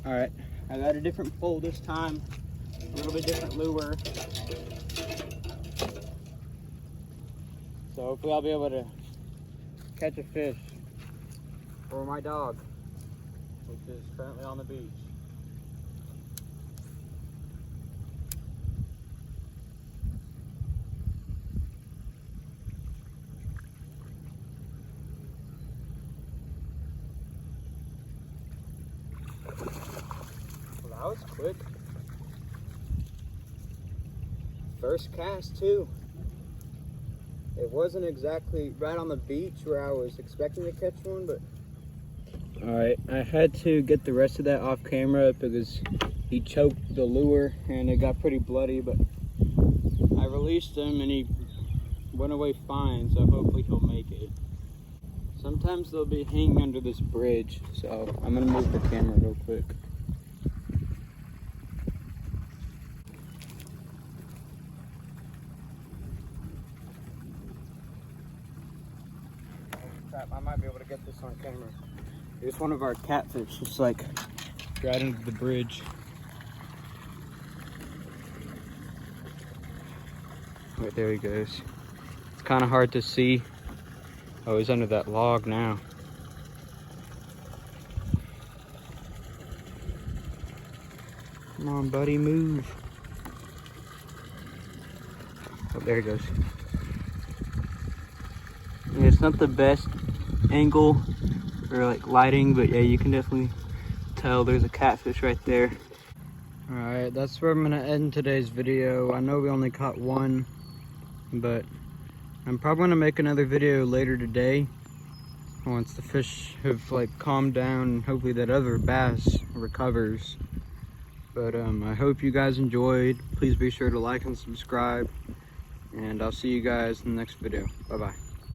All right, I got a different pole this time, a little bit different lure. So hopefully I'll be able to catch a fish for my dog, which is currently on the beach. Well, that was quick. First cast too. It wasn't exactly right on the beach where I was expecting to catch one, but... Alright, I had to get the rest of that off camera because he choked the lure and it got pretty bloody, but I released him and he went away fine, so hopefully he'll make it. Sometimes they'll be hanging under this bridge, so I'm gonna move the camera real quick. I might be able to get this on camera. Here's one of our catfish, just like right under the bridge. Right there he goes. It's kind of hard to see. Oh, he's under that log now. Come on, buddy, move. Oh, there he goes. Yeah, it's not the best angle or like lighting, but yeah, you can definitely tell there's a catfish right there. All right, that's where I'm gonna end today's video. I know we only caught one, but I'm probably gonna make another video later today once the fish have like calmed down and hopefully that other bass recovers. But I hope you guys enjoyed. Please be sure to like and subscribe, and I'll see you guys in the next video. Bye bye.